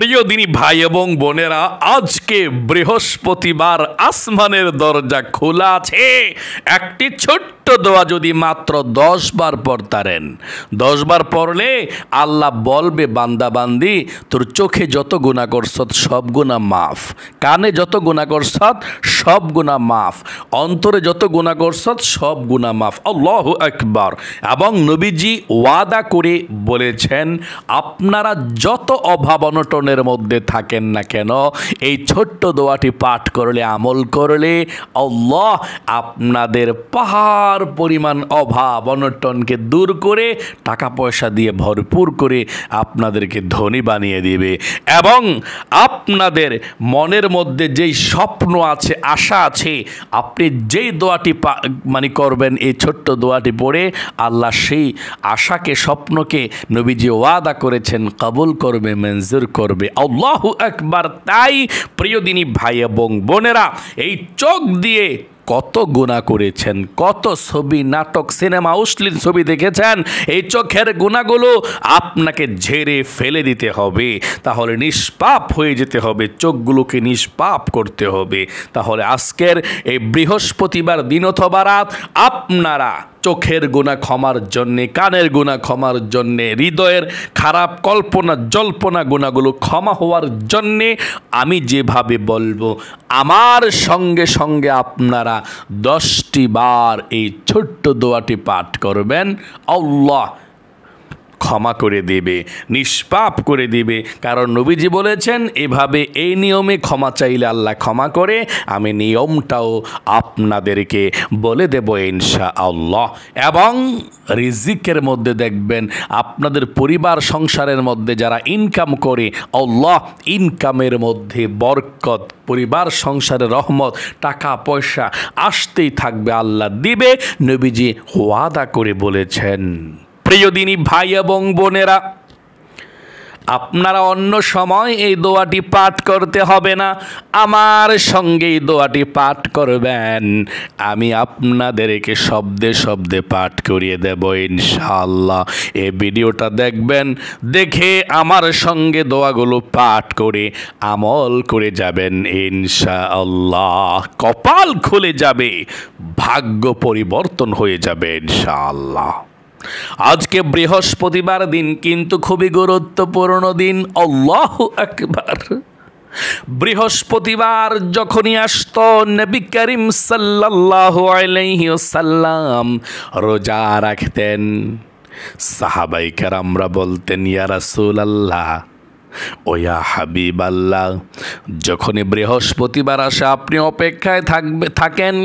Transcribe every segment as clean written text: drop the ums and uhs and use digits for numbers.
প্রিয় দিনী ভাই এবং বোনেরা, আজকে বৃহস্পতিবার, আসমানের দরজা খোলা আছে। একটি ছোট্ট দোয়া যদি মাত্র 10 বার পড়তারেন, 10 বার পড়লে আল্লাহ বলবে, বান্দা বান্দি তোর চোখে যত গুনাহ করছত সব গুনাহ মাফ, কানে যত গুনাহ করছত সব গুনাহ মাফ, অন্তরে যত গুনাহ করছত সব গুনাহ মাফ। আল্লাহু আকবার। এবং নবীজি ওয়াদা করে বলেছেন, আপনারা যত অভাব অনটনের মধ্যে থাকেন না কেন, এই ছোট্ট দোয়াটি পাঠ করলে, আমল করলে আল্লাহ আপনাদের পাহাড় পরিমাণ অভাব অনটনকে দূর করে টাকা পয়সা দিয়ে ভরপুর করে আপনাদেরকে ধনী বানিয়ে দিবে। এবং আপনাদের মনের মধ্যে যেই স্বপ্ন আছে, আশা আছে, আপনি যেই দোয়াটি করবেন, এই ছোট্ট দোয়াটি পড়ে আল্লাহ সেই আশাকে, স্বপ্নকে নবীজি ওয়াদা করেছেন কবুল করবে, মঞ্জুর করবে। আল্লাহু আকবার। তাই প্রিয় দিনী ভাই এবং বোনেরা, এই চোখ দিয়ে কত গুনাহ করেছেন, কত ছবি, নাটক, সিনেমা, অশ্লীল ছবি দেখেছেন, এই চোখের গুনাহগুলো আপনাকে ঝেড়ে ফেলে দিতে হবে। তাহলে নিষ্পাপ হয়ে যেতে হবে, চোখগুলোকে নিষ্পাপ করতে হবে। তাহলে আজকের এই বৃহস্পতিবার দিন অথবা রাত আপনারা চোখের গুনাহ ক্ষমার জন্যে, কানের গুনাহ ক্ষমার জন্যে, হৃদয়ের খারাপ কল্পনা জল্পনা গুনাহগুলো ক্ষমা হওয়ার জন্যে আমি যেভাবে বলবো, আমার সঙ্গে সঙ্গে আপনারা 10টি বার এই ছোট্ট দোয়াটি পাঠ করবেন। আল্লাহ ক্ষমা করে দেবে, নিষ্পাপ করে দিবে। কারণ নবীজি বলেছেন, এভাবে এই নিয়মে ক্ষমা চাইলে আল্লাহ ক্ষমা করে। আমি নিয়মটাও আপনাদেরকে বলে দেব ইনশাআল্লাহ। এবং রিজিকের মধ্যে দেখবেন, আপনাদের পরিবার সংসারের মধ্যে যারা ইনকাম করে, আল্লাহ ইনকামের মধ্যে বরকত, পরিবার সংসারে রহমত, টাকা পয়সা আসতেই থাকবে, আল্লাহ দিবে। নবীজি ওয়াদা করে বলেছেন। প্রিয় দিনী ভাই এবং বোনেরা, আপনারা অন্য সময় এই দোয়াটি পাঠ করতে হবে না, আমার সঙ্গে এই দোয়াটি পাঠ করবেন। আমি আপনাদেরকে শব্দে শব্দে পাঠ করিয়ে দেব ইনশাআল্লাহ। এই ভিডিওটা দেখবেন, দেখে আমার সঙ্গে দোয়াগুলো পাঠ করে আমল করে যাবেন ইনশাআল্লাহ। কপাল খুলে যাবে, ভাগ্য পরিবর্তন হয়ে যাবে ইনশাআল্লাহ। আজকে বৃহস্পতিবার দিন কিন্তু খুবই গুরুত্বপূর্ণ দিন। আল্লাহু আকবার। বৃহস্পতিবার যখনই আসতো, নবী করিম সাল্লাল্লাহু আলাইহি ওয়াসাল্লাম রোজা রাখতেন। সাহাবায়ে কেরামরা বলতেন, ইয়া রাসূলুল্লাহ, ও ইয়া হাবিবাল্লাহ, যখনই বৃহস্পতিবার আসে আপনি অপেক্ষায় থাকেন।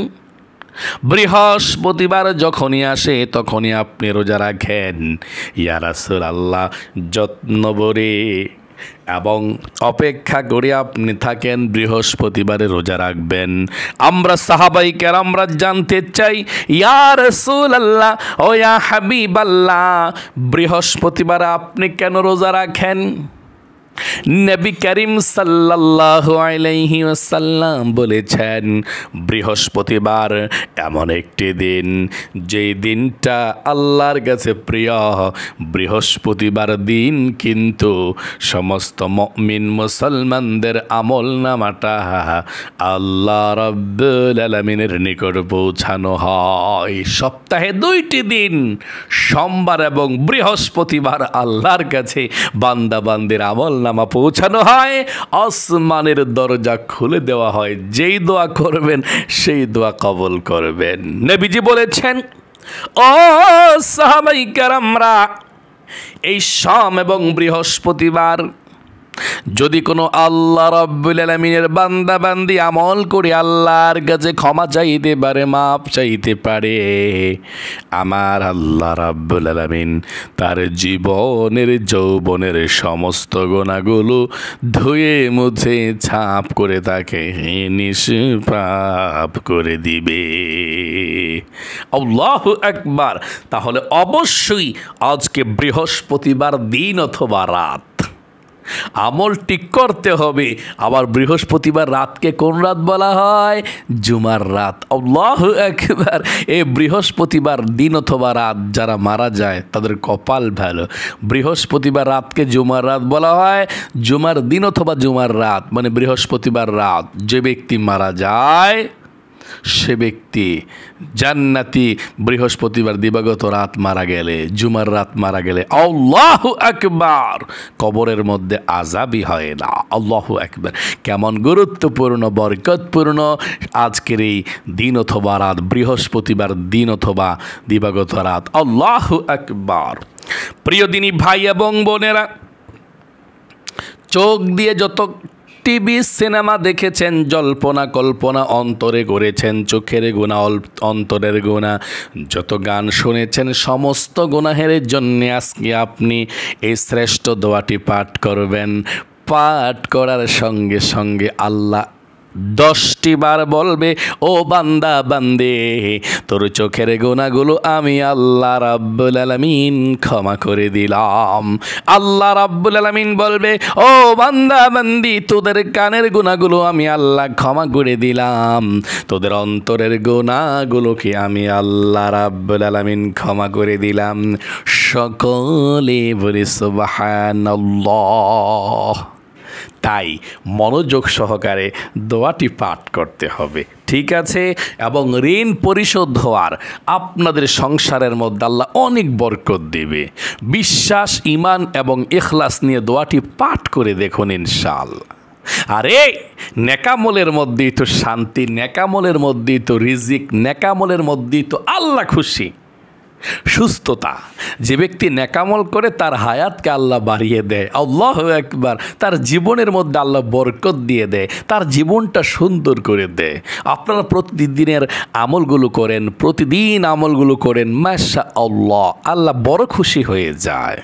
বৃহস্পতিবার যখনই আসে তখনই আপনি রোজা রাখেন। ইয়া রাসূলুল্লাহ, যত্ন করে এবং অপেক্ষা করে আপনি থাকেন, বৃহস্পতিবারে রোজা রাখবেন। আমরা সাহাবায়ে কেরামরা জানতে চাই, ইয়া রাসূলুল্লাহ, ও ইয়া হাবিবাল্লাহ, বৃহস্পতিবার আপনি কেন রোজা রাখেন? নবী করিম সাল্লাল্লাহু আলাইহি ওয়াসাল্লাম বলেছেন, বৃহস্পতিবার এমন একটি দিন, যেই দিনটা আল্লাহর কাছে প্রিয়। বৃহস্পতিবার দিন কিন্তু সমস্ত মুমিন মুসলমানদের আমলনামাটা আল্লাহ রাব্বুল আলামিনের নিকট পৌঁছানো হয়। সপ্তাহে 2টি দিন, সোমবার এবং বৃহস্পতিবার, আল্লাহর কাছে বান্দা বান্দির আমল নামা পৌঁছানো হয়, আসমানের দরজা খুলে দেওয়া হয়। যেই দোয়া করবেন সেই দোয়া কবুল করবেন। নবীজি বলেছেন, ও সাহাবায়ে কেরামরা, এই সোম এবং বৃহস্পতিবার যদি কোনো আল্লাহ রাব্বুল আলামিনের বান্দা বান্দি আমল করে আল্লাহর কাছে ক্ষমা চাইতে পারে, মাপ চাইতে পারে, আমার আল্লাহ রাব্বুল আলামিন তার জীবনের যৌবনের সমস্ত গুনাহগুলো ধুয়ে মুছে ছাপ করে তাকে নিষ্পাপ করে দিবে। আল্লাহু আকবার। তাহলে অবশ্যই আজকে বৃহস্পতিবার দিন অথবা রাত আমল ঠিক করতে হবে। আবার বৃহস্পতিবার রাতকে কোন রাত বলা হয়? জুমার রাত। আল্লাহু আকবার। এই বৃহস্পতিবার দিন অথবা রাত যারা মারা যায় তাদের কপাল ভালো। বৃহস্পতিবার রাতকে জুমার রাত বলা হয়। জুমার দিন অথবা জুমার রাত মানে বৃহস্পতিবার রাত যে ব্যক্তি মারা যায় সে ব্যক্তি জান্নাতি। বৃহস্পতিবার দিবাগত রাত মারা গেলে, জুমার রাত মারা গেলে আল্লাহু আকবার, কবরের মধ্যে আযাবই হয় না। আল্লাহু আকবার। কেমন গুরুত্বপূর্ণ বরকতপূর্ণ আজকের এই দিন অথবা রাত, বৃহস্পতিবার দিন অথবা দিবাগত রাত। আল্লাহু আকবার। প্রিয় দিনী ভাই এবং বোনেরা, চোখ দিয়ে যত টিভি সিনেমা দেখেছেন, জল্পনা কল্পনা অন্তরে গড়েছেন, চোখের গুনাহ অন্তরের গুনাহ, যত গান শুনেছেন সমস্ত গুনাহের জন্য আজকে আপনি এই শ্রেষ্ঠ দোয়াটি পাঠ করবেন। পাঠ করার সঙ্গে সঙ্গে আল্লাহ 10টি বার বলবে, ও বান্দা বান্দে, তোর চোখের গুনাহগুলো আমি আল্লাহ রাব্বুল আলামিন ক্ষমা করে দিলাম। আল্লাহ রাব্বুল আলামিন বলবে, ও বান্দা বান্দি, তোদের কানের গুনাহগুলো আমি আল্লাহ ক্ষমা করে দিলাম। তোদের অন্তরের গুনাহগুলোকে আমি আল্লাহ রাব্বুল আলামিন ক্ষমা করে দিলাম। সকলে বলি সুবহানাল্লাহ। তাই মনোযোগ সহকারে দোয়াটি পাঠ করতে হবে, ঠিক আছে? এবং ঋণ পরিশোধ হওয়ার আপনাদের সংসারের মধ্যে আল্লাহ অনেক বরকত দেবে। বিশ্বাস, ঈমান এবং ইখলাস নিয়ে দোয়াটি পাঠ করে দেখুন ইনশাআল্লাহ। আরে নেকামলের মধ্যেই তো শান্তি, নেকামলের মধ্যেই তো রিজিক, নেকামলের মধ্যেই তো আল্লাহ খুশি। সুস্থতা, যে ব্যক্তি নেকামল করে তার হায়াতকে আল্লাহ বাড়িয়ে দেয়। আল্লাহু আকবার। তার জীবনের মধ্যে আল্লাহ বরকত দিয়ে দেয়, তার জীবনটা সুন্দর করে দেয়। আপনারা প্রতিদিনের আমলগুলো করেন, প্রতিদিন আমলগুলো করেন, মাশাআল্লাহ, আল্লাহ বড় খুশি হয়ে যায়।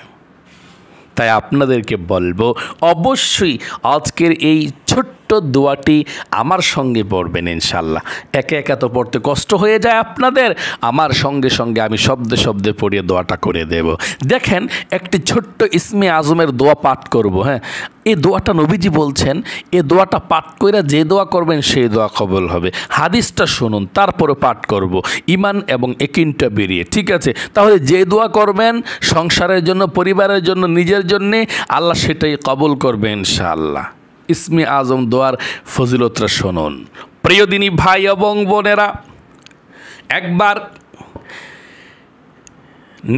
তাই আপনাদেরকে বলবো, অবশ্যই আজকের এই ছোট্ট দোয়াটি আমার সঙ্গে পড়বেন ইনশাল্লাহ। একা একা তো পড়তে কষ্ট হয়ে যায় আপনাদের, আমার সঙ্গে সঙ্গে আমি শব্দে শব্দে পড়িয়ে দোয়াটা করে দেব। দেখেন, একটি ছোট্ট ইসমে আজমের দোয়া পাঠ করব। হ্যাঁ, এই দোয়াটা নবীজি বলছেন, এই দোয়াটা পাঠ করে যে দোয়া করবেন সেই দোয়া কবুল হবে। হাদিসটা শুনুন, তারপরে পাঠ করব, ঈমান এবং ইয়াকিনটা বেরিয়ে, ঠিক আছে? তাহলে যে দোয়া করবেন সংসারের জন্য, পরিবারের জন্য, নিজের জন্যে, আল্লাহ সেটাই কবুল করবে ইনশাআল্লাহ। ইসমে আজম দোয়ার ফজিলতটা শুনুন। প্রিয় দিনী ভাই এবং বোনেরা, একবার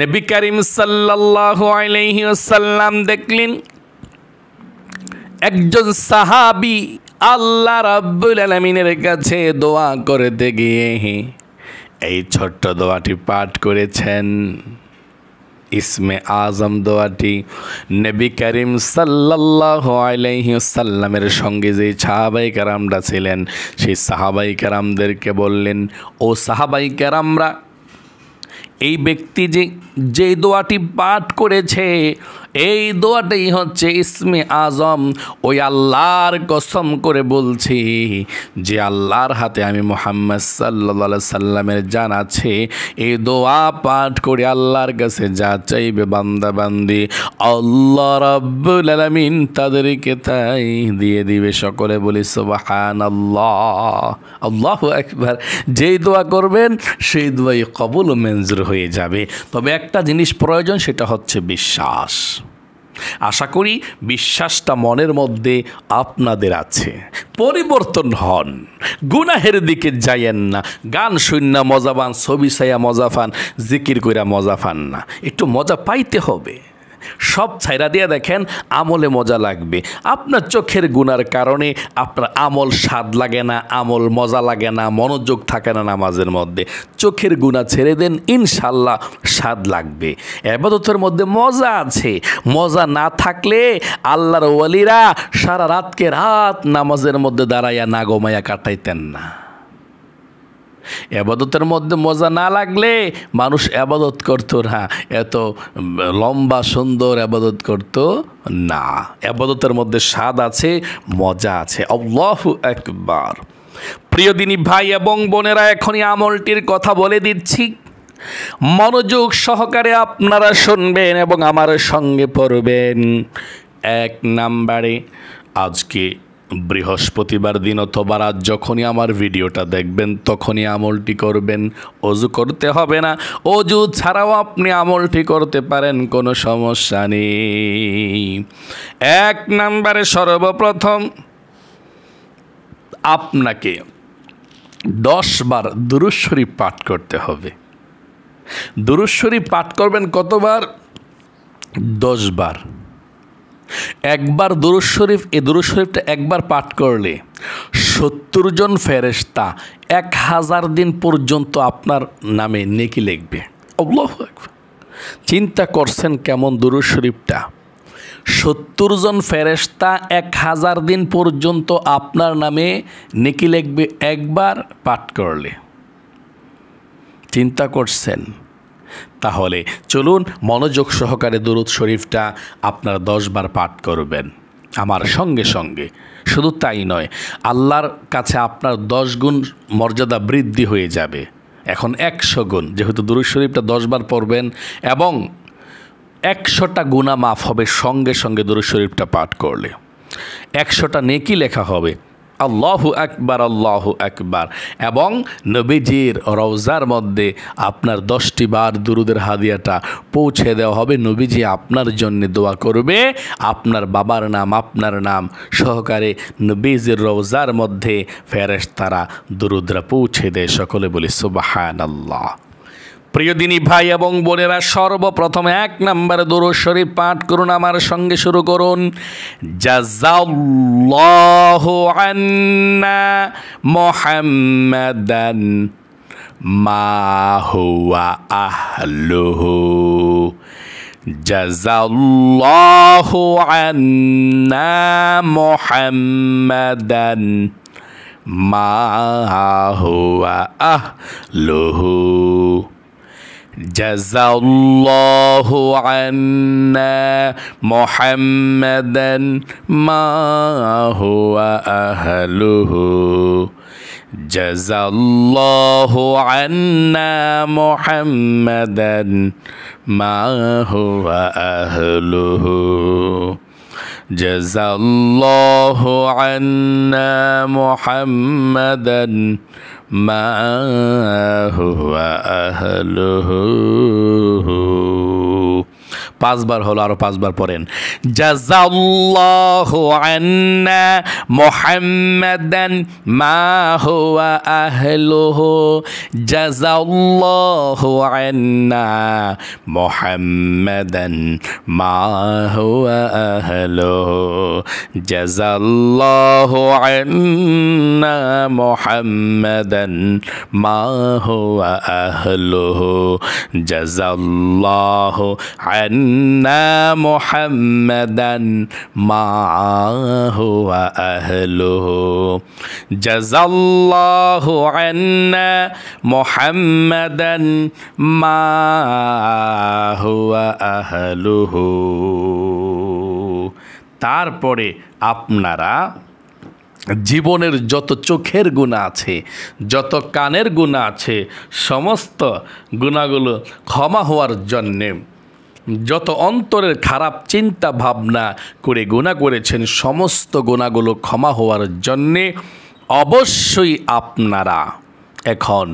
নবী করিম সাল্লাল্লাহু আলাইহি ওয়াসাল্লাম দেখলেন একজন সাহাবী আল্লাহ রাব্বুল আলামিনের কাছে দোয়া করতে গিয়ে এই ছোট্ট দোয়াটি পাঠ করেছেন। ইসমে আজম দোয়াটি নবী করিম সাল্লাল্লাহু আলাইহি ওয়াসাল্লামের সঙ্গে যে সাহাবায়ে কেরামরা ছিলেন, সেই সাহাবায়ে কেরামদেরকে বললেন, ও সাহাবায়ে কেরামরা, এই ব্যক্তি যে দোয়াটি পাঠ করেছে, এই দোয়াটাই হচ্ছে ইসমে আজম। ওই আল্লাহর কসম করে বলছি যে আল্লাহর হাতে আমি মুহাম্মদ সাল্লাল্লাহু আলাইহি সাল্লামের জান আছে, এই দোয়া পাঠ করে আল্লাহর কাছে যা চাইবে বান্দা বান্দি, আল্লাহ রাব্বুল আলামিন তাদেরকে তাই দিয়ে দিবে। সকলে বলি সুবহানাল্লাহ। আল্লাহু আকবার। যেই দোয়া করবেন সেই দোয়াই কবুল ও মঞ্জুর হয়ে যাবে। তবে একটা জিনিস প্রয়োজন, সেটা হচ্ছে বিশ্বাস। আশা করি বিশ্বাসটা মনের মধ্যে আপনাদের আছে। পরিবর্তন হন, গুনাহের দিকে যাইয়েন না। গান শুননা মজা পান, ছবি ছায়া মজা পান, জিকির কইরা মজা পান না। একটু মজা পাইতে হবে। সব ছাইরা দিয়ে দেখেন, আমলে মজা লাগবে। আপনার চোখের গুনার কারণে আপনার আমল স্বাদ লাগে না, আমল মজা লাগে না, মনোযোগ থাকে না নামাজের মধ্যে। চোখের গুনাহ ছেড়ে দেন, ইনশাল্লাহ স্বাদ লাগবে। ইবাদতের মধ্যে মজা আছে। মজা না থাকলে আল্লাহর ওয়ালিরা সারা রাতকে রাত নামাজের মধ্যে দাঁড়াইয়া না ঘুমাইয়া কাটাইতেন না। এবাদতের মধ্যে মজা না লাগলে মানুষ এবাদত করতো না, এত লম্বা সুন্দর এবাদত করতো না। এবাদতের মধ্যে স্বাদ আছে, মজা আছে। আল্লাহু আকবার। প্রিয় দিনী ভাই এবং বোনেরা, এখনই আমলটির কথা বলে দিচ্ছি, মনোযোগ সহকারে আপনারা শুনবেন এবং আমার সঙ্গে পড়বেন। এক নাম্বারে, আজকে বৃহস্পতিবার দিন অথবা রাত যখনই আমার ভিডিওটা দেখবেন তখনই আমলটি করবেন। অজু করতে হবে না, অজু ছাড়াও আপনি আমলটি করতে পারেন, কোনো সমস্যা নেই। এক নাম্বারে সর্বপ্রথম আপনাকে 10 বার দুরূদ শরীফ পাঠ করতে হবে। দুরূদ শরীফ পাঠ করবেন কতবার? 10 বার। একবার দুরূদ শরীফ, এই দুরূদ শরীফটা একবার পাঠ করলে 70 জন ফেরেশতা 1000 দিন পর্যন্ত আপনার নামে নেকি লিখবে। আল্লাহু আকবার। চিন্তা করছেন কেমন দুরূদ শরীফটা? 70 জন ফেরেশতা 1000 দিন পর্যন্ত আপনার নামে নেকি লিখবে একবার পাঠ করলে। চিন্তা করছেন? তাহলে চলুন মনোযোগ সহকারে দুরূদ শরীফটা আপনার 10 বার পাঠ করবেন আমার সঙ্গে সঙ্গে। শুধু তাই নয়, আল্লাহর কাছে আপনার 10 গুণ মর্যাদা বৃদ্ধি হয়ে যাবে। এখন 100 গুণ, যেহেতু দুরূদ শরীফটা 10 বার পড়বেন এবং 100টা গুনাহ মাফ হবে সঙ্গে সঙ্গে দুরূদ শরীফটা পাঠ করলে। 100টা নেকি লেখা হবে। আল্লাহু আকবার, আল্লাহু আকবার। এবং নবীজির রওজার মধ্যে আপনার 10টি বার দুরুদের হাদিয়াটা পৌঁছে দেওয়া হবে। নবীজি আপনার জন্য দোয়া করবে, আপনার বাবার নাম, আপনার নাম সহকারে নবীজির রওজার মধ্যে ফেরেশতারা দুরুদরা পৌঁছে দেয়। সকলে বলি সুবহানাল্লাহ। প্রিয় দিনী ভাই এবং বোনেরা, সর্বপ্রথম 1 নম্বর দুরূদ শরীফ পাঠ করুন আমার সঙ্গে। শুরু করুন। জাযাল্লাহু আন্না মুহাম্মাদান মা হুয়া আহলুহু। জাযাল্লাহু আন্না মুহাম্মাদান মা হুয়া আহলুহু। জাযাল্লাহু আন্না মুহাম্মাদান মা হুয়া আহলুহু। জাযাল্লাহু আন্না মুহাম্মাদান মা হুয়া আহলুহু। জাযাল্লাহু আন্না মুহাম্মাদান মা হুয়া আহলুহু। 5 বার হলো, আরো 5 বার পড়েন। জাযাল্লাহু আন্না মুহাম্মাদান মা হুয়া আহলুহু। জাযাল্লাহু আন্না মুহাম্মাদান মা হুয়া আহলুহু। জাযাল্লাহু আন্না মুহাম্মাদান মা হুয়া আহলুহু। জাযাল্লাহু আন্না মুহাম্মাদান মা হুয়া আহলুহু। জাযাল্লাহু আন্না মুহাম্মাদান মা হুয়া আহলুহু। তারপরে আপনারা জীবনের যত চোখের গুনাহ আছে, যত কানের গুনাহ আছে, সমস্ত গুনাহগুলো ক্ষমা হওয়ার জন্যে, যত অন্তরের খারাপ চিন্তা ভাবনা করে গুনাহ করেছেন সমস্ত গুনাহগুলো ক্ষমা হওয়ার জন্যে অবশ্যই আপনারা এখন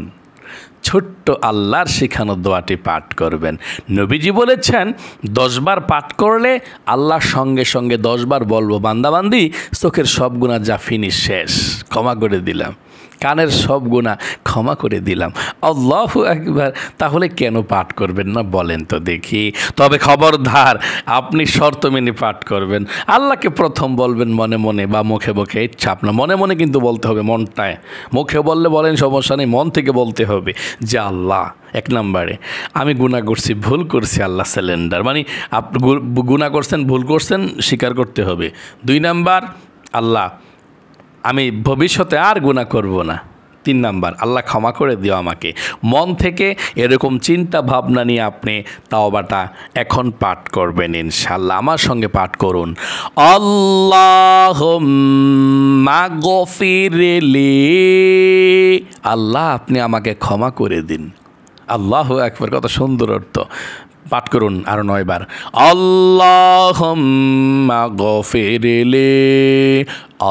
ছোট্ট আল্লাহর শেখানো দোয়াটি পাঠ করবেন। নবীজি বলেছেন 10 বার পাঠ করলে আল্লাহ সঙ্গে সঙ্গে 10 বার বলবো, বান্দাবান্দি চোখের সব গুনাহ যা ফিনিশ, শেষ, ক্ষমা করে দিলাম, কানের সব গুনাহ ক্ষমা করে দিলাম। আল্লাহু আকবার। তাহলে কেন পাঠ করবেন না বলেন তো দেখি? তবে খবরদার, আপনি শর্ত মেনে পাঠ করবেন। আল্লাহকে প্রথম বলবেন মনে মনে বা মুখে মুখে, ইচ্ছা আপনার মনে মনে কিন্তু বলতে হবে, মনটায়। মুখে বললে বলেন সমস্যা নেই, মন থেকে বলতে হবে যে আল্লাহ, 1 নম্বরে আমি গুনাহ করছি, ভুল করছি, আল্লাহ সিলিন্ডার, মানে আপনি গুনাহ করছেন, ভুল করছেন, স্বীকার করতে হবে। 2 নাম্বার, আল্লাহ আমি ভবিষ্যতে আর গুনাহ করব না। 3 নাম্বার, আল্লাহ ক্ষমা করে দিও আমাকে। মন থেকে এরকম চিন্তা ভাবনা নিয়ে আপনি তাওবাটা এখন পাঠ করবেন ইনশাআল্লাহ। আমার সঙ্গে পাঠ করুন। আল্লাহুম্মা গফিরলি। আল্লাহ আপনি আমাকে ক্ষমা করে দিন। আল্লাহু আকবার। কত সুন্দর অর্থ। পাঠ করুন আরো 9 বার। আল্লাহুম্মা গফিরলি,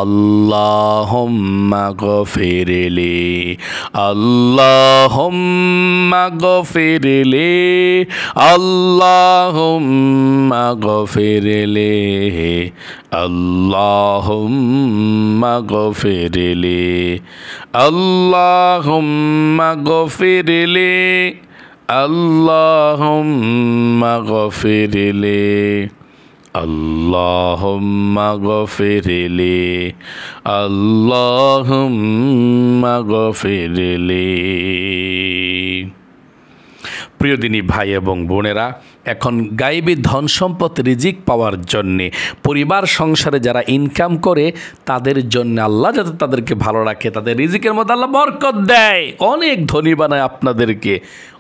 আল্লাহুম্মা গফিরলি, আল্লাহুম্মা গফিরলি, আল্লাহুম্মা গফিরলি, আল্লাহুম্মা গফিরলি, আল্লাহুম্মা গফিরলি, আল্লাহুম্মা গফিরলি, আল্লাহুম্মা গফিরলি, আল্লাহুম্মা গফিরলি। প্রিয় দিনী ভাই এবং বোনেরা, এখন গায়েবী ধন সম্পদ রিজিক পাওয়ার জন্যে পরিবার সংসারে যারা ইনকাম করে তাদের জন্য আল্লাহ যাতে তাদেরকে ভালো রাখে, তাদের রিজিকের মধ্যে আল্লাহ বরকত দেয়, অনেক ধনী বানায়, আপনাদেরকে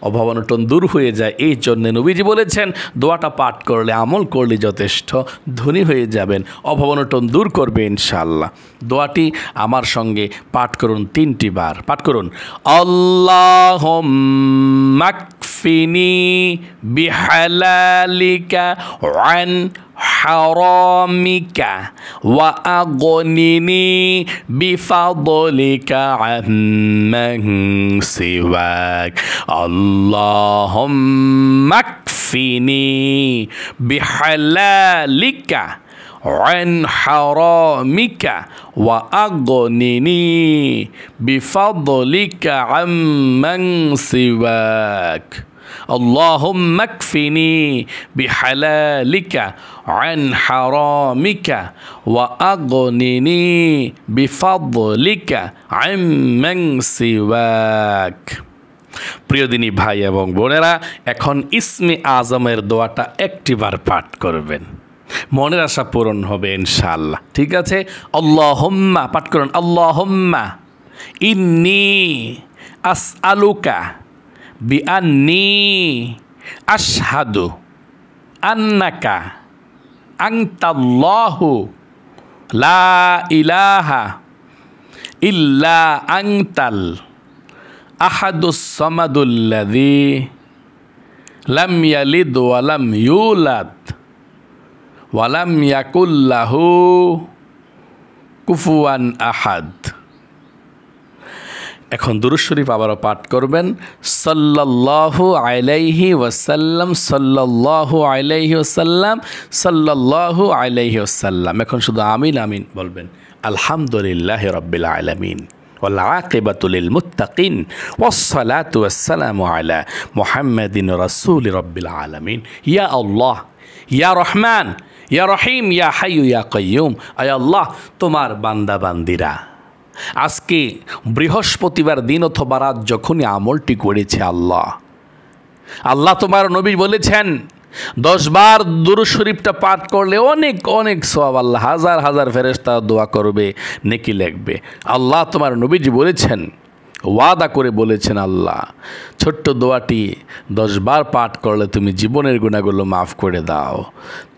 অভাব অনটন দূর হয়ে যায়। এই জন্য নবীজি বলেছেন দোয়াটা পাঠ করলে, আমল করলে যথেষ্ট, ধনী হয়ে যাবেন, অভাব অনটন দূর করবে ইনশাআল্লাহ। দোয়াটি আমার সঙ্গে পাঠ করুন 3টি বার। পাঠ করুন। আল্লাহুম্মা কফিনি বিহালালিকা আন হারামিকা ওয়া আগনিনি বিফাদলিকা আম্মান সিওয়াক। আল্লাহুম্মা কফিনি বিহালালিকা عن حرامك وأغنني بفضلك عمن سواك. اللهم اكفني بحلالك عن حرامك وأغنني بفضلك عمن سواك. প্রিয় দিনী ভাই এবং বোনেরা, এখন ইসমে আজমের দোয়াটা 1টি বার পাঠ করবেন, মনের আশা পূরণ হবে ইনশাআল্লাহ। ঠিক আছে? আল্লাহুম্মা পাঠ করুন। আল্লাহুম্মা ইন্নী আসআলুকা বিআন্নী আশহাদু আন্নাকা আনতাল্লাহু লা ইলাহা ইল্লা আনতাল আহাদুস সামাদুল্লাযী লাম ইয়ালিদ ওয়া লাম ইউলাদ ওয়ালাম ইয়াকুল্লাহু কুফুয়ান আহাদ। এখন দুরূদ শরীফ আবারও পাঠ করবেন। সাল্লাল্লাহু আলাইহি ওয়াসাল্লাম, সাল্লাল্লাহু আলাইহি ওয়াসাল্লাম, সাল্লাল্লাহু আলাইহি ওয়াসাল্লাম। এখন শুধু আমিন আমিন বলবেন। আলহামদুলিল্লাহি রাব্বিল আলামিন ওয়াল আকিবাতু লিল মুত্তাকিন ওয়াসসালাতু ওয়াসসালামু আলা মুহাম্মাদিন রাসূলি রাব্বিল আলামিন। ইয়া আল্লাহ, ইয়া রহমান, ইয়া রহিম, ইয়া হাইয়ু ইয়া কাইয়ুম। আয় আল্লাহ, তোমার বান্দা বান্দিরা আজকে বৃহস্পতিবার দিন অথবা রাত যখনই আমলটি করেছে, আল্লাহ তোমার নবী বলেছেন 10 বার দুরূদ শরীফটা পাঠ করলে অনেক অনেক সওয়াব, আল্লাহ হাজার হাজার ফেরেশতা দোয়া করবে, নেকি লিখবে। আল্লাহ তোমার নবীজি বলেছেন, ওয়াদা করে বলেছেন, আল্লাহ ছোট্ট দোয়াটি 10 বার পাঠ করলে তুমি জীবনের গুনাহগুলো মাফ করে দাও।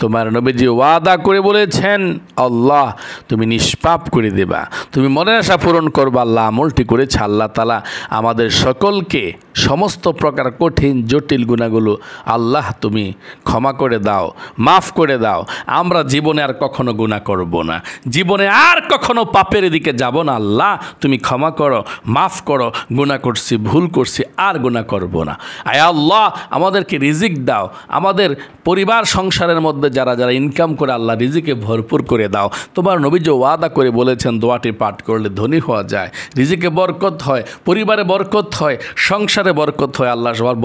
তোমার নবীজি ওয়াদা করে বলেছেন, আল্লাহ তুমি নিষ্পাপ করে দেবা, তুমি মনের আশা পূরণ করবা। আল্লাহ আমলটি করেছে। আল্লাহ তাআলা আমাদের সকলকে সমস্ত প্রকার কঠিন জটিল গুনাহগুলো আল্লাহ তুমি ক্ষমা করে দাও, মাফ করে দাও। আমরা জীবনে আর কখনো গুনাহ করব না, জীবনে আর কখনো পাপের দিকে যাব না। আল্লাহ তুমি ক্ষমা করো, মাফ করো, গুনাহ করছি, ভুল করছি, আর গুনাহ করব না। আয় আল্লাহ আমাদেরকে রিজিক দাও, আমাদের পরিবার সংসারের মধ্যে যারা যারা ইনকাম করে আল্লাহ রিজিকে ভরপুর করে দাও। তোমার নবী যে ওয়াদা করে বলেছেন দোয়াটি পাঠ করলে ধনী হওয়া যায়, রিজিকে বরকত হয়, পরিবারে বরকত হয়, সংসারে বরকত হয়। আল্লাহ সবার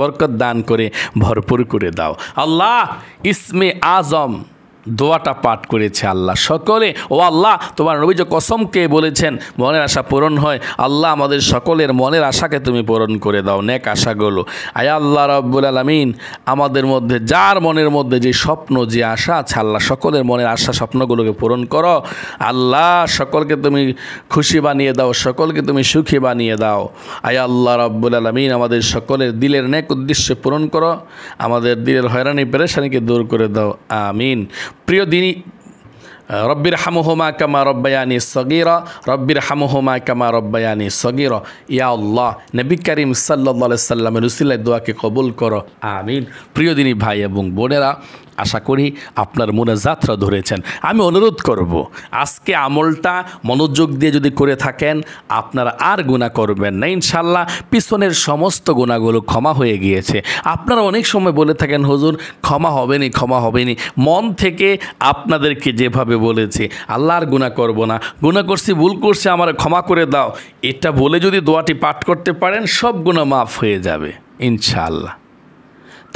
বরকত দান করে ভরপুর করে দাও। আল্লাহ ইসমে আজম দোয়াটা পাঠ করেছে আল্লাহ সকলে। ও আল্লাহ তোমার নবী যে কসমকে বলেছেন মনের আশা পূরণ হয়, আল্লাহ আমাদের সকলের মনের আশাকে তুমি পূরণ করে দাও, নেক আশাগুলো। আয় আল্লাহ রাব্বুল আলামিন আমাদের মধ্যে যার মনের মধ্যে যে স্বপ্ন যে আশা আছে, আল্লাহ সকলের মনের আশা স্বপ্নগুলোকে পূরণ করো। আল্লাহ সকলকে তুমি খুশি বানিয়ে দাও, সকলকে তুমি সুখী বানিয়ে দাও। আয় আল্লাহ রাব্বুল আলামিন আমাদের সকলের দিলের নেক উদ্দেশ্য পূরণ করো, আমাদের দিলের হয়রানি পেরেশানিকে দূর করে দাও, আমিন। প্রিয় দিনী রব্বির হামুহুমা কামা রব্বায়ানি সগীরা, রব্বির হামুহুমা কামা রব্বায়ানি সগীরা। ইয়া আল্লাহ, নবী করিম সাল্লাল্লাহু আলাইহি সাল্লামের উসিলায় দোয়াকে কবুল করো, আমিন। প্রিয় দিনী ভাই এবং বোনেরা, আশা করি আপনার মুনাজাতরা ধরেছেন। আমি অনুরোধ করব, আজকে আমলটা মনোযোগ দিয়ে যদি করে থাকেন আপনারা আর গুনাহ করবেন না ইনশাল্লাহ। পিছনের সমস্ত গুনাহগুলো ক্ষমা হয়ে গিয়েছে। আপনারা অনেক সময় বলে থাকেন হুজুর ক্ষমা হবেনি, ক্ষমা হবেনি। মন থেকে আপনাদেরকে যেভাবে বলেছি আল্লাহ আর গুনাহ করব না, গুনাহ করছি, ভুল করছি, আমার ক্ষমা করে দাও, এটা বলে যদি দোয়াটি পাঠ করতে পারেন সব গুনাহ মাফ হয়ে যাবে ইনশাআল্লাহ।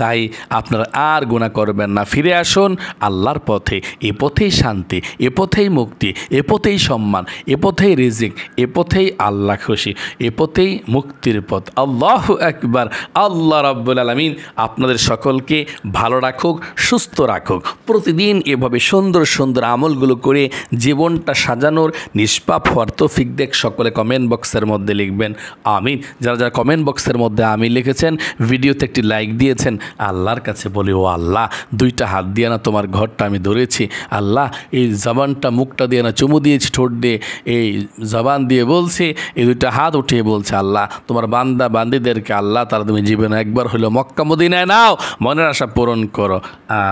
তাই আপনারা আর গুনাহ করবেন না, ফিরে আসুন আল্লাহর পথে। এ পথেই শান্তি, এ পথেই মুক্তি, এ পথেই সম্মান, এ পথেই রিজিক, এ পথেই আল্লাহ খুশি, এ পথেই মুক্তির পথ। আল্লাহু আকবার। আল্লাহ রাব্বুল আলামিন আপনাদের সকলকে ভালো রাখুক, সুস্থ রাখুক। প্রতিদিন এভাবে সুন্দর সুন্দর আমলগুলো করে জীবনটা সাজানোর নিষ্পাপ হওয়ার তৌফিক দেখ। সকলে কমেন্ট বক্সের মধ্যে লিখবেন আমিন। যারা যারা কমেন্ট বক্সের মধ্যে আমিন লিখেছেন, ভিডিওতে একটি লাইক দিয়েছেন, আল্লাহর কাছে বলি, ও আল্লাহ, দুইটা হাত দিয়ে না তোমার ঘরটা আমি ধরেছি, আল্লাহ এই জবানটা মুখটা দিয়ে না চুমু দিয়েছি, ঠোঁট দিয়ে এই জবান দিয়ে বলছি, এই দুইটা হাত উঠিয়ে বলছে আল্লাহ তোমার বান্দা বান্দিদেরকে আল্লাহ তারা তুমি জীবনে একবার হলো মক্কা মদিনায় নাও, মনের আশা পূরণ করো,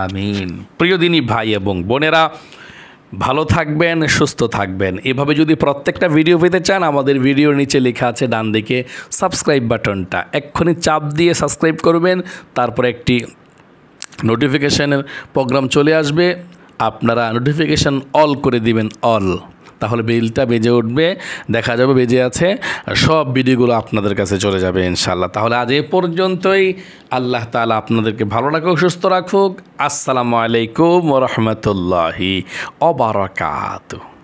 আমিন। প্রিয় দিনী ভাই এবং বোনেরা, ভালো থাকবেন, সুস্থ থাকবেন। এভাবে যদি প্রত্যেকটা ভিডিও পেতে চান, আমাদের ভিডিওর নিচে লেখা আছে ডান দিকে সাবস্ক্রাইব বাটনটা, এক্ষুনি চাপ দিয়ে সাবস্ক্রাইব করবেন। তারপর একটি নোটিফিকেশানের প্রোগ্রাম চলে আসবে, আপনারা নোটিফিকেশান অল করে দিবেন, অল। তাহলে বেলটা বেজে উঠবে, দেখা যাবে বেজে আছে, সব ভিডিওগুলো আপনাদের কাছে চলে যাবে ইনশাআল্লাহ। তাহলে আজ এ পর্যন্তই। আল্লাহ তাআলা আপনাদেরকে ভালো রাখুক, সুস্থ রাখুক। আসসালামু আলাইকুম ওয়া রাহমাতুল্লাহি ওয়া বারাকাতুহু।